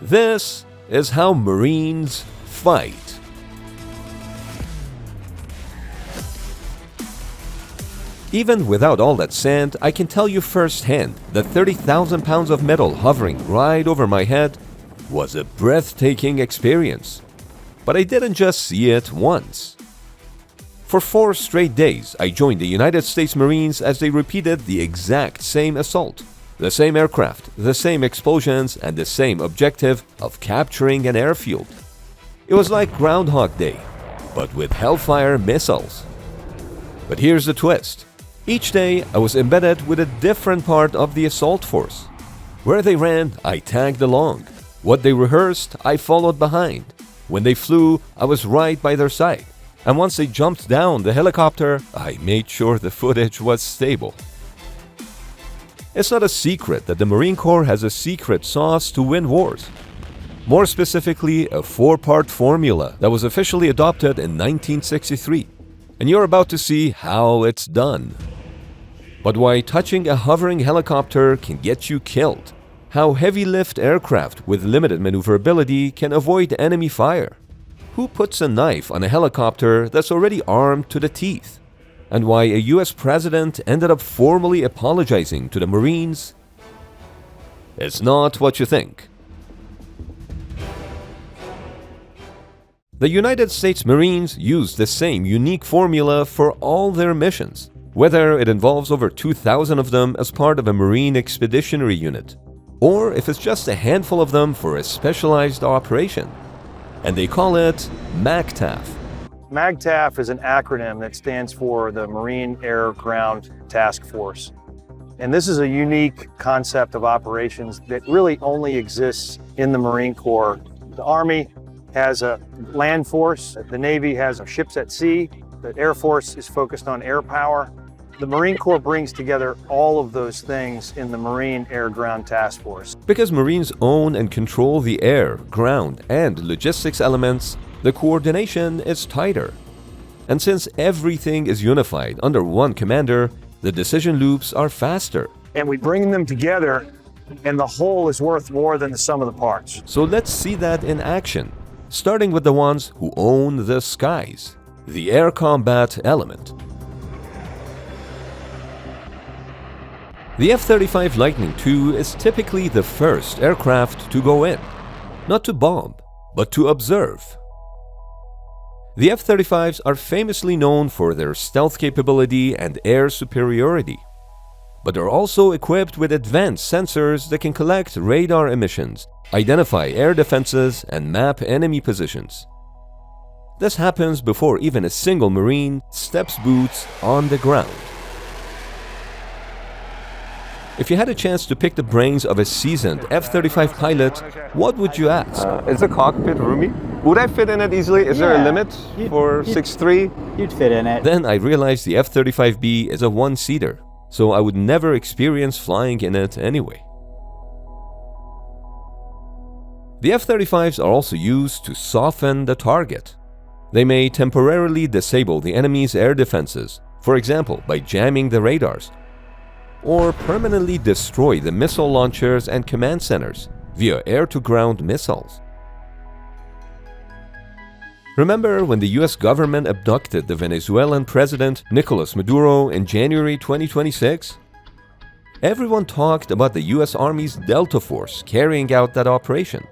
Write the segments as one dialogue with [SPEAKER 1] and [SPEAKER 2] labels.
[SPEAKER 1] This is how Marines fight. Even without all that sand, I can tell you firsthand that 30,000 pounds of metal hovering right over my head was a breathtaking experience. But I didn't just see it once. For 4 straight days, I joined the United States Marines as they repeated the exact same assault. The same aircraft, the same explosions, and the same objective of capturing an airfield. It was like Groundhog Day, but with Hellfire missiles. But here's the twist. Each day, I was embedded with a different part of the assault force. Where they ran, I tagged along. What they rehearsed, I followed behind. When they flew, I was right by their side. And once they jumped down the helicopter, I made sure the footage was stable. It's not a secret that the Marine Corps has a secret sauce to win wars. More specifically, a 4-part formula that was officially adopted in 1963. And you're about to see how it's done. But why touching a hovering helicopter can get you killed. How heavy-lift aircraft with limited maneuverability can avoid enemy fire. Who puts a knife on a helicopter that's already armed to the teeth? And why a US president ended up formally apologizing to the Marines? It's not what you think. The United States Marines use the same unique formula for all their missions, whether it involves over 2,000 of them as part of a Marine Expeditionary Unit, or if it's just a handful of them for a specialized operation. And they call it MAGTF.
[SPEAKER 2] MAGTF is an acronym that stands for the Marine Air Ground Task Force. And this is a unique concept of operations that really only exists in the Marine Corps. The Army has a land force, the Navy has ships at sea, the Air Force is focused on air power. The Marine Corps brings together all of those things in the Marine Air Ground Task Force.
[SPEAKER 1] Because Marines own and control the air, ground, and logistics elements, the coordination is tighter. And since everything is unified under one commander, the decision loops are faster.
[SPEAKER 2] And we bring them together, and the whole is worth more than the sum of the parts.
[SPEAKER 1] So let's see that in action, starting with the ones who own the skies, the air combat element. The F-35 Lightning II is typically the first aircraft to go in, not to bomb, but to observe. The F-35s are famously known for their stealth capability and air superiority, but they're also equipped with advanced sensors that can collect radar emissions, identify air defenses, and map enemy positions. This happens before even a single Marine steps boots on the ground. If you had a chance to pick the brains of a seasoned F-35 pilot, what would you ask?
[SPEAKER 3] Is the cockpit roomy? Would I fit in it easily? Is there a limit for 6'3"?
[SPEAKER 4] You'd fit in it.
[SPEAKER 1] Then I realized the F-35B is a one-seater, so I would never experience flying in it anyway. The F-35s are also used to soften the target. They may temporarily disable the enemy's air defenses, for example by jamming the radars, or permanently destroy the missile launchers and command centers via air-to-ground missiles. Remember when the US government abducted the Venezuelan president Nicolas Maduro in January 2026? Everyone talked about the US Army's Delta Force carrying out that operation.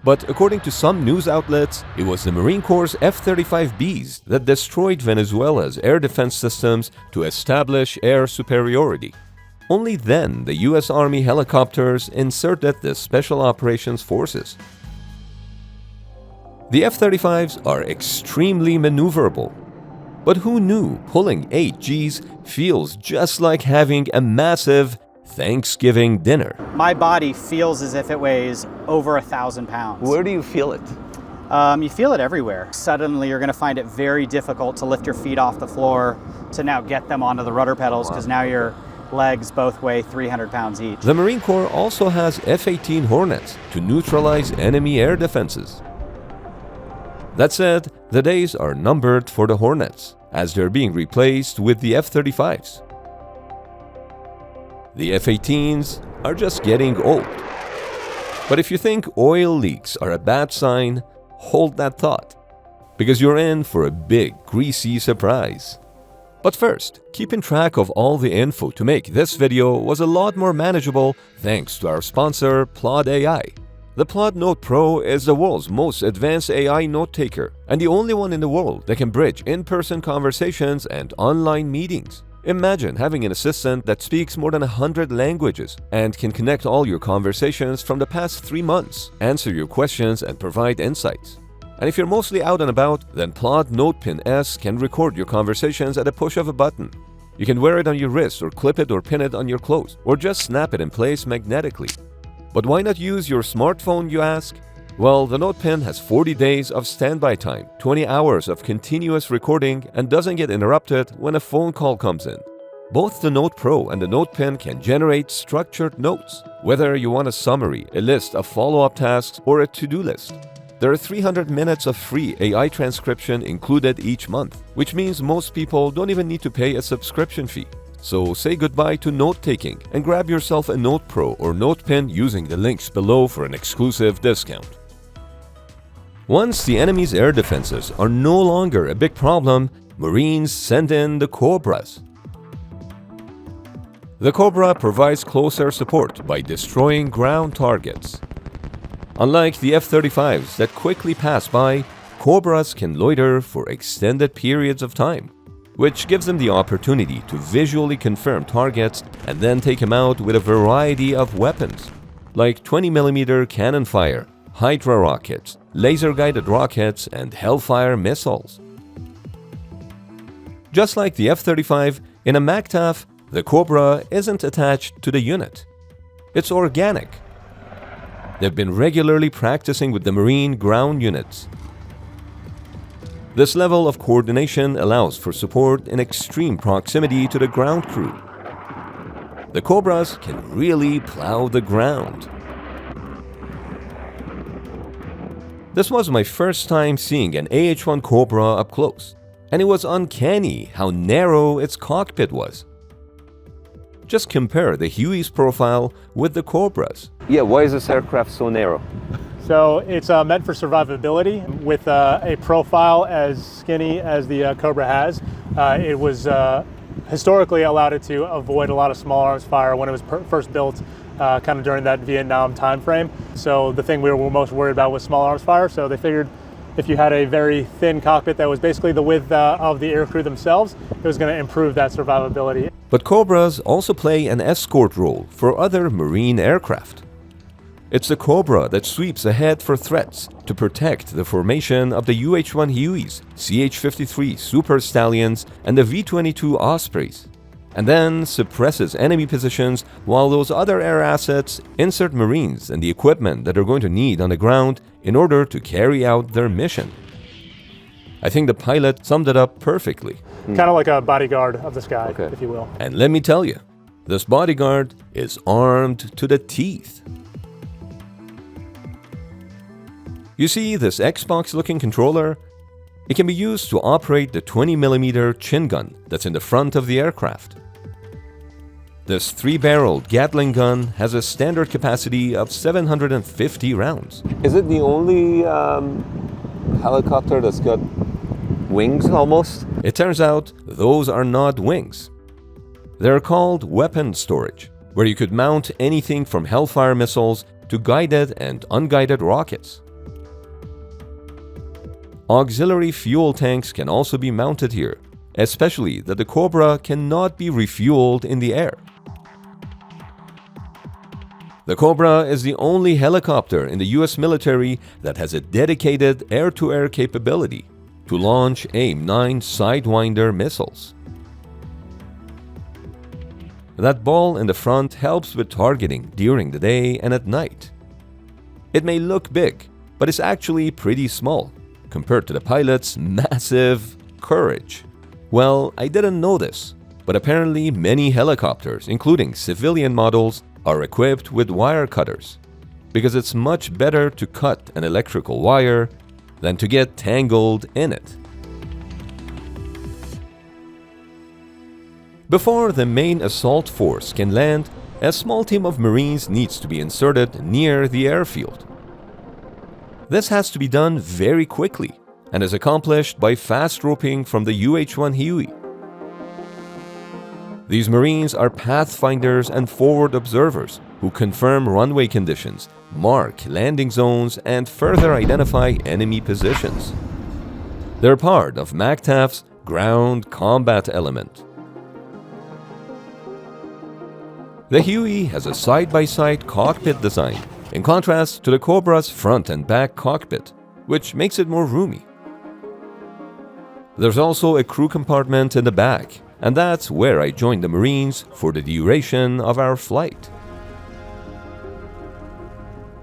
[SPEAKER 1] But according to some news outlets, it was the Marine Corps' F-35Bs that destroyed Venezuela's air defense systems to establish air superiority. Only then the US Army helicopters inserted the Special Operations Forces. The F-35s are extremely maneuverable. But who knew pulling 8 Gs feels just like having a massive Thanksgiving dinner?
[SPEAKER 4] My body feels as if it weighs over 1,000 pounds.
[SPEAKER 3] Where do you feel it?
[SPEAKER 4] You feel it everywhere. Suddenly you're going to find it very difficult to lift your feet off the floor to now get them onto the rudder pedals because now your legs both weigh 300 pounds each.
[SPEAKER 1] The Marine Corps also has F-18 Hornets to neutralize enemy air defenses. That said, the days are numbered for the Hornets, as they're being replaced with the F-35s. The F-18s are just getting old. But if you think oil leaks are a bad sign, hold that thought, because you're in for a big, greasy surprise. But first, keeping track of all the info to make this video was a lot more manageable thanks to our sponsor, Plod AI. The Plod Note Pro is the world's most advanced AI note taker and the only one in the world that can bridge in-person conversations and online meetings. Imagine having an assistant that speaks more than 100 languages and can connect all your conversations from the past 3 months, answer your questions, and provide insights. And if you're mostly out and about, then Plod Notepin S can record your conversations at a push of a button. You can wear it on your wrist or clip it or pin it on your clothes, or just snap it in place magnetically. But why not use your smartphone, you ask? Well, the Notepin has 40 days of standby time, 20 hours of continuous recording, and doesn't get interrupted when a phone call comes in. Both the Note Pro and the Notepin can generate structured notes, whether you want a summary, a list of follow-up tasks, or a to-do list. There are 300 minutes of free AI transcription included each month, which means most people don't even need to pay a subscription fee. So say goodbye to note-taking and grab yourself a Note Pro or Notepin using the links below for an exclusive discount. Once the enemy's air defenses are no longer a big problem, Marines send in the Cobras. The Cobra provides close air support by destroying ground targets. Unlike the F-35s that quickly pass by, Cobras can loiter for extended periods of time, which gives them the opportunity to visually confirm targets and then take them out with a variety of weapons, like 20mm cannon fire, Hydra rockets, laser-guided rockets, and Hellfire missiles. Just like the F-35, in a MACTAF, the Cobra isn't attached to the unit. It's organic. They've been regularly practicing with the Marine ground units. This level of coordination allows for support in extreme proximity to the ground crew. The Cobras can really plow the ground. This was my first time seeing an AH-1 Cobra up close, and it was uncanny how narrow its cockpit was. Just compare the Huey's profile with the Cobra's.
[SPEAKER 3] Yeah, why is this aircraft so narrow?
[SPEAKER 5] So it's meant for survivability with a profile as skinny as the Cobra has. It was historically allowed it to avoid a lot of small arms fire when it was first built, kind of during that Vietnam time frame. So the thing we were most worried about was small arms fire. So they figured if you had a very thin cockpit that was basically the width of the aircrew themselves, it was going to improve that survivability.
[SPEAKER 1] But Cobras also play an escort role for other Marine aircraft. It's the Cobra that sweeps ahead for threats to protect the formation of the UH-1 Hueys, CH-53 Super Stallions, and the V-22 Ospreys, and then suppresses enemy positions while those other air assets insert Marines and the equipment that they're going to need on the ground in order to carry out their mission. I think the pilot summed it up perfectly.
[SPEAKER 5] Kind of like a bodyguard of the sky, if you will.
[SPEAKER 1] And let me tell you, this bodyguard is armed to the teeth. You see this Xbox-looking controller? It can be used to operate the 20mm chin gun that's in the front of the aircraft. This 3-barreled Gatling gun has a standard capacity of 750 rounds.
[SPEAKER 3] Is it the only helicopter that's got wings almost?
[SPEAKER 1] It turns out those are not wings. They're called weapon storage, where you could mount anything from Hellfire missiles to guided and unguided rockets. Auxiliary fuel tanks can also be mounted here, especially that the Cobra cannot be refueled in the air. The Cobra is the only helicopter in the US military that has a dedicated air-to-air capability to launch AIM-9 Sidewinder missiles. That ball in the front helps with targeting during the day and at night. It may look big, but it's actually pretty small compared to the pilot's massive Courage. Well, I didn't know this, but apparently many helicopters, including civilian models, are equipped with wire cutters, because it's much better to cut an electrical wire than to get tangled in it. Before the main assault force can land, a small team of Marines needs to be inserted near the airfield. This has to be done very quickly and is accomplished by fast roping from the UH-1 Huey. These Marines are pathfinders and forward observers who confirm runway conditions, mark landing zones, and further identify enemy positions. They're part of MACTAF's ground combat element. The Huey has a side-by-side cockpit design, in contrast to the Cobra's front and back cockpit, which makes it more roomy. There's also a crew compartment in the back, and that's where I joined the Marines for the duration of our flight.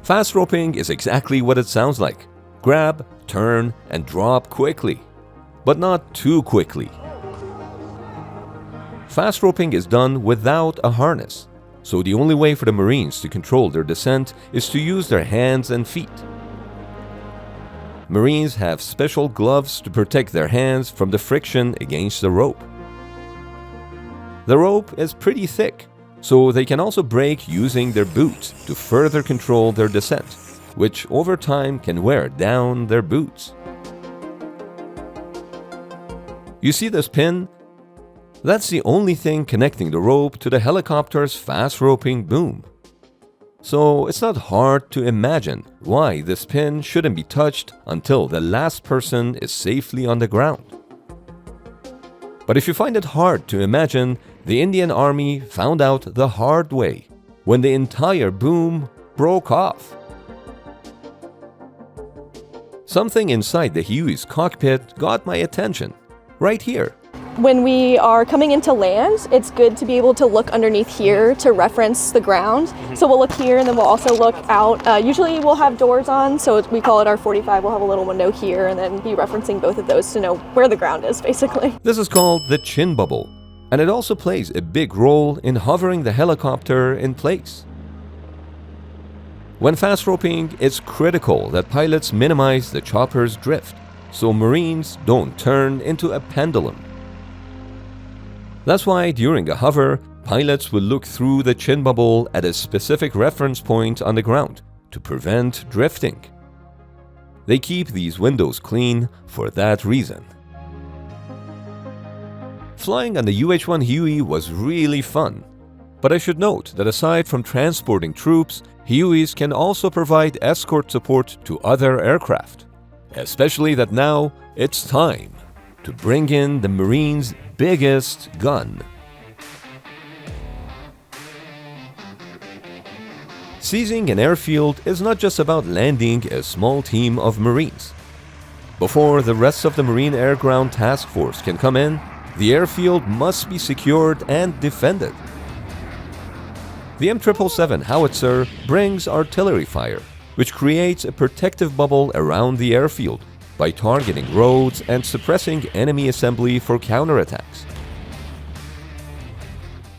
[SPEAKER 1] Fast roping is exactly what it sounds like. Grab, turn, and drop quickly, but not too quickly. Fast roping is done without a harness, so the only way for the Marines to control their descent is to use their hands and feet. Marines have special gloves to protect their hands from the friction against the rope. The rope is pretty thick, so they can also break using their boots to further control their descent, which over time can wear down their boots. You see this pin? That's the only thing connecting the rope to the helicopter's fast roping boom. So it's not hard to imagine why this pin shouldn't be touched until the last person is safely on the ground. But if you find it hard to imagine, the Indian Army found out the hard way when the entire boom broke off. Something inside the Huey's cockpit got my attention, right here.
[SPEAKER 6] When we are coming into land, it's good to be able to look underneath here to reference the ground. So we'll look here and then we'll also look out. Usually we'll have doors on, so we call it our 45. We'll have a little window here and then be referencing both of those to know where the ground is, basically.
[SPEAKER 1] This is called the chin bubble, and it also plays a big role in hovering the helicopter in place. When fast roping, it's critical that pilots minimize the chopper's drift, so Marines don't turn into a pendulum. That's why during a hover, pilots will look through the chin bubble at a specific reference point on the ground to prevent drifting. They keep these windows clean for that reason. Flying on the UH-1 Huey was really fun, but I should note that aside from transporting troops, Hueys can also provide escort support to other aircraft, especially that now it's time to bring in the Marines' biggest gun. Seizing an airfield is not just about landing a small team of Marines. Before the rest of the Marine Air Ground Task Force can come in, the airfield must be secured and defended. The M777 howitzer brings artillery fire, which creates a protective bubble around the airfield by targeting roads and suppressing enemy assembly for counterattacks.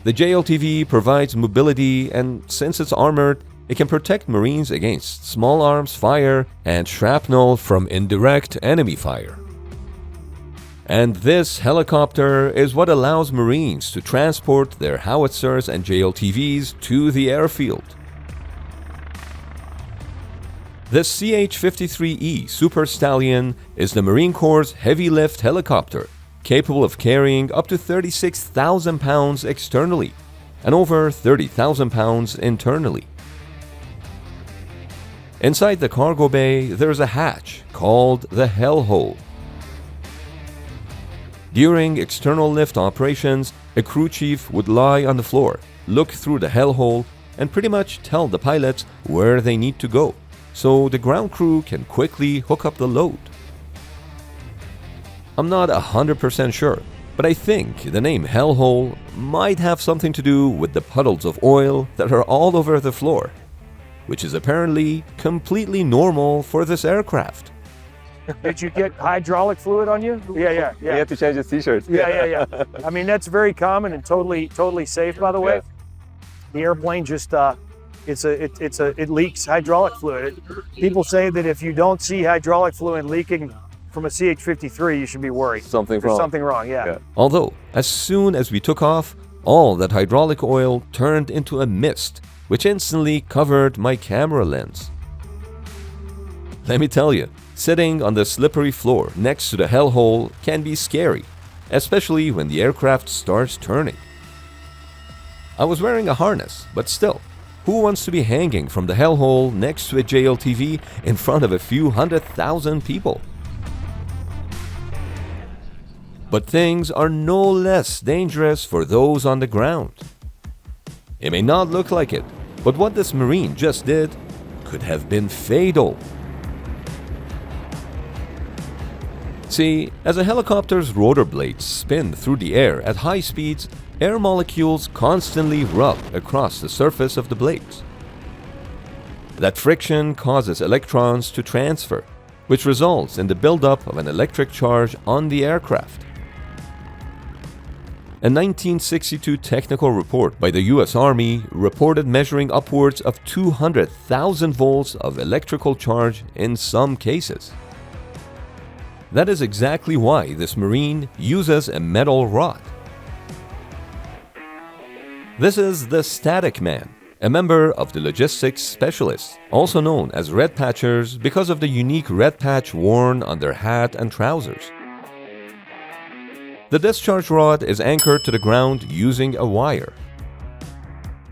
[SPEAKER 1] The JLTV provides mobility, and since it's armored, it can protect Marines against small arms fire and shrapnel from indirect enemy fire. And this helicopter is what allows Marines to transport their howitzers and JLTVs to the airfield. This CH-53E Super Stallion is the Marine Corps' heavy lift helicopter, capable of carrying up to 36,000 pounds externally and over 30,000 pounds internally. Inside the cargo bay, there's a hatch called the Hellhole. During external lift operations, a crew chief would lie on the floor, look through the Hellhole, and pretty much tell the pilots where they need to go, so the ground crew can quickly hook up the load. I'm not 100% sure, but I think the name Hellhole might have something to do with the puddles of oil that are all over the floor, which is apparently completely normal for this aircraft.
[SPEAKER 2] Did you get hydraulic fluid on you? Yeah.
[SPEAKER 3] You have to change the t-shirts.
[SPEAKER 2] Yeah. I mean, that's very common and totally safe, by the way.
[SPEAKER 3] Yeah.
[SPEAKER 2] The airplane just it leaks hydraulic fluid. People say that if you don't see hydraulic fluid leaking from a CH-53, you should be worried.
[SPEAKER 3] Something
[SPEAKER 2] There's
[SPEAKER 3] wrong.
[SPEAKER 2] something wrong, yeah.
[SPEAKER 1] Although, as soon as we took off, All that hydraulic oil turned into a mist, which instantly covered my camera lens. Let me tell you, sitting on the slippery floor next to the hellhole can be scary, especially when the aircraft starts turning. I was wearing a harness, but still, who wants to be hanging from the hellhole next to a JLTV in front of a few 100,000 people? But things are no less dangerous for those on the ground. It may not look like it, but what this Marine just did could have been fatal. See, as a helicopter's rotor blades spin through the air at high speeds, air molecules constantly rub across the surface of the blades. That friction causes electrons to transfer, which results in the buildup of an electric charge on the aircraft. A 1962 technical report by the US Army reported measuring upwards of 200,000 volts of electrical charge in some cases. That is exactly why this Marine uses a metal rod. This is the Static Man, a member of the logistics specialists, also known as red patchers because of the unique red patch worn on their hat and trousers. The discharge rod is anchored to the ground using a wire.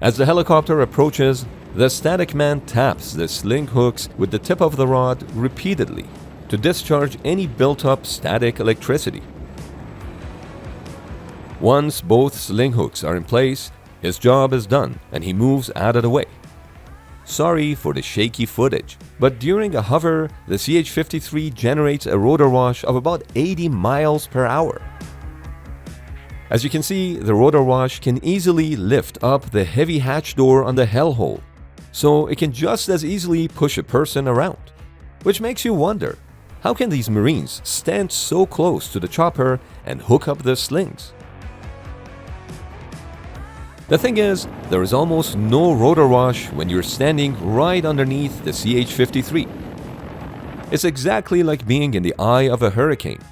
[SPEAKER 1] As the helicopter approaches, the Static Man taps the sling hooks with the tip of the rod repeatedly to discharge any built-up static electricity. Once both sling hooks are in place, his job is done and he moves out of the way. Sorry for the shaky footage, but during a hover, the CH-53 generates a rotor wash of about 80 miles per hour. As you can see, the rotor wash can easily lift up the heavy hatch door on the hellhole, so it can just as easily push a person around. Which makes you wonder, how can these Marines stand so close to the chopper and hook up the slings? The thing is, there is almost no rotor wash when you're standing right underneath the CH-53. It's exactly like being in the eye of a hurricane.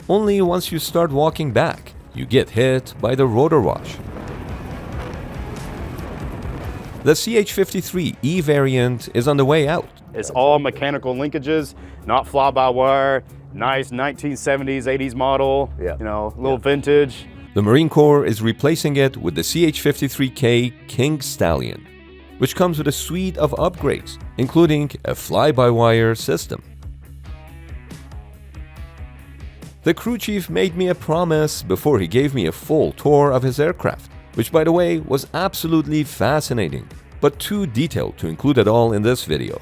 [SPEAKER 1] Only once you start walking back, you get hit by the rotor wash. The CH-53E variant is on the way out.
[SPEAKER 7] It's all mechanical linkages, not fly-by-wire, nice 1970s, 80s model, a little vintage.
[SPEAKER 1] The Marine Corps is replacing it with the CH-53K King Stallion, which comes with a suite of upgrades, including a fly-by-wire system. The crew chief made me a promise before he gave me a full tour of his aircraft, which by the way was absolutely fascinating, but too detailed to include it all in this video.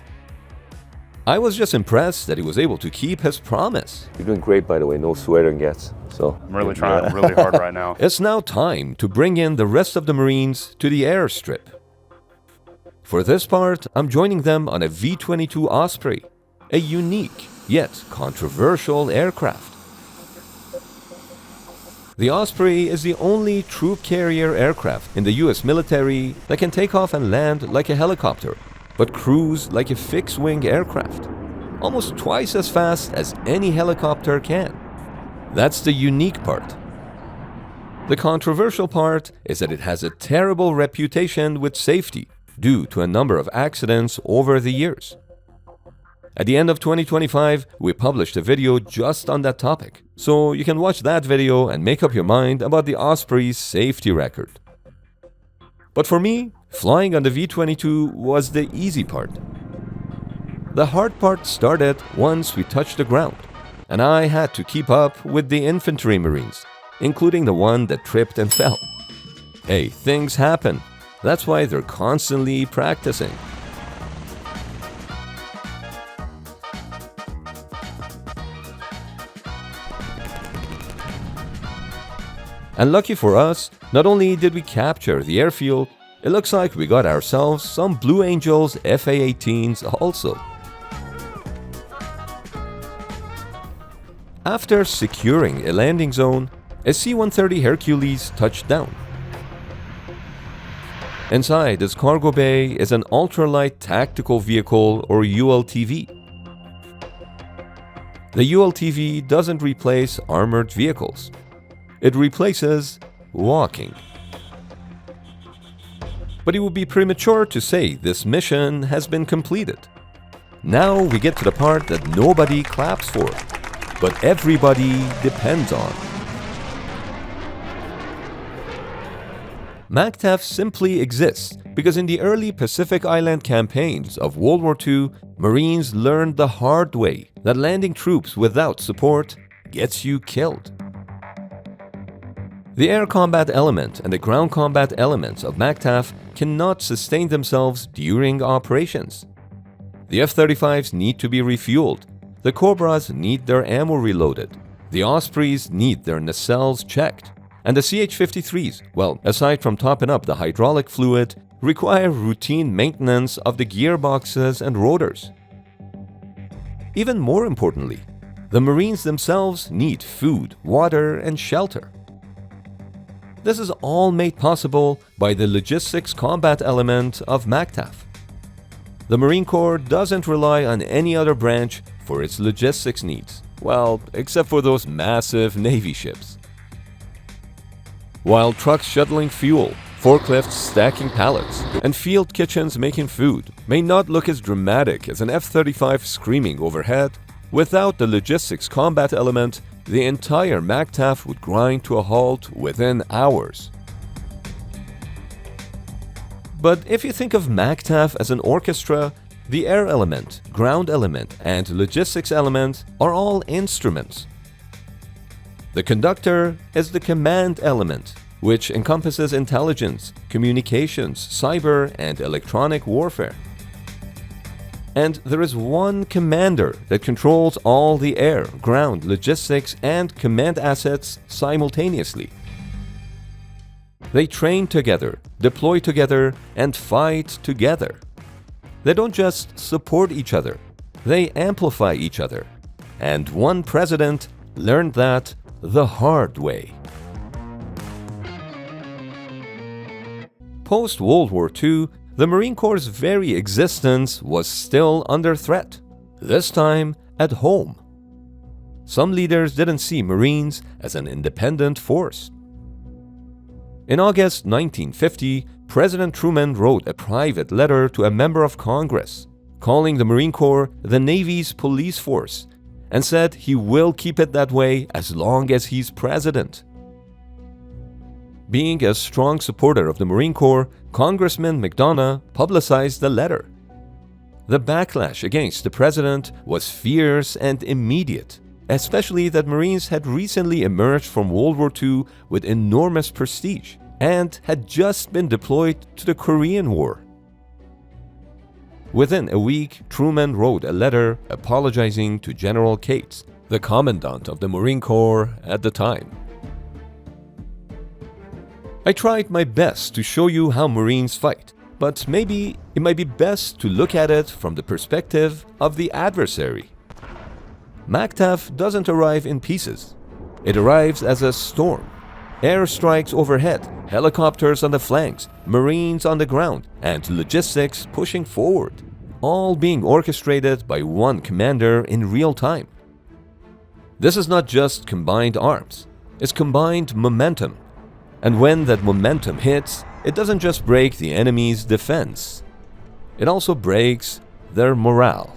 [SPEAKER 1] I was just impressed that he was able to keep his promise.
[SPEAKER 3] You're doing great, by the way. No swearing yet. So
[SPEAKER 7] I'm really trying really hard right now.
[SPEAKER 1] It's now time to bring in the rest of the Marines to the airstrip. For this part, I'm joining them on a V-22 Osprey, a unique yet controversial aircraft. The Osprey is the only troop carrier aircraft in the US military that can take off and land like a helicopter, but cruise like a fixed-wing aircraft, almost twice as fast as any helicopter can. That's the unique part. The controversial part is that it has a terrible reputation with safety due to a number of accidents over the years. At the end of 2025, we published a video just on that topic, so you can watch that video and make up your mind about the Osprey's safety record. But for me, flying on the V-22 was the easy part. The hard part started once we touched the ground, and I had to keep up with the infantry Marines, including the one that tripped and fell. Hey, things happen. That's why they're constantly practicing. And lucky for us, not only did we capture the airfield, it looks like we got ourselves some Blue Angels FA-18s also. After securing a landing zone, a C-130 Hercules touched down. Inside this cargo bay is an ultralight tactical vehicle or ULTV. The ULTV doesn't replace armored vehicles. It replaces walking. But it would be premature to say this mission has been completed. Now we get to the part that nobody claps for, but everybody depends on. MACTAF simply exists because in the early Pacific Island campaigns of World War II, Marines learned the hard way that landing troops without support gets you killed. The air combat element and the ground combat elements of MACTAF cannot sustain themselves during operations. The F-35s need to be refueled, the Cobras need their ammo reloaded, the Ospreys need their nacelles checked, and the CH-53s, well, aside from topping up the hydraulic fluid, require routine maintenance of the gearboxes and rotors. Even more importantly, the Marines themselves need food, water, and shelter. This is all made possible by the logistics combat element of MACTAF. The Marine Corps doesn't rely on any other branch for its logistics needs, well, except for those massive Navy ships. While trucks shuttling fuel, forklifts stacking pallets, and field kitchens making food may not look as dramatic as an F-35 screaming overhead, without the logistics combat element, the entire MACTAF would grind to a halt within hours. But if you think of MACTAF as an orchestra, the air element, ground element, and logistics element are all instruments. The conductor is the command element, which encompasses intelligence, communications, cyber, and electronic warfare. And there is one commander that controls all the air, ground, logistics, and command assets simultaneously. They train together, deploy together, and fight together. They don't just support each other, they amplify each other. And one president learned that the hard way. Post-World War II, the Marine Corps' very existence was still under threat, this time at home. Some leaders didn't see Marines as an independent force. In August 1950, President Truman wrote a private letter to a member of Congress, calling the Marine Corps the Navy's police force, and said he will keep it that way as long as he's president. Being a strong supporter of the Marine Corps, Congressman McDonough publicized the letter. The backlash against the president was fierce and immediate, especially that Marines had recently emerged from World War II with enormous prestige and had just been deployed to the Korean War. Within a week, Truman wrote a letter apologizing to General Cates, the commandant of the Marine Corps at the time. I tried my best to show you how Marines fight, but maybe it might be best to look at it from the perspective of the adversary. MACTAF doesn't arrive in pieces. It arrives as a storm. Airstrikes overhead, helicopters on the flanks, Marines on the ground, and logistics pushing forward, all being orchestrated by one commander in real time. This is not just combined arms, it's combined momentum. And when that momentum hits, it doesn't just break the enemy's defense, it also breaks their morale.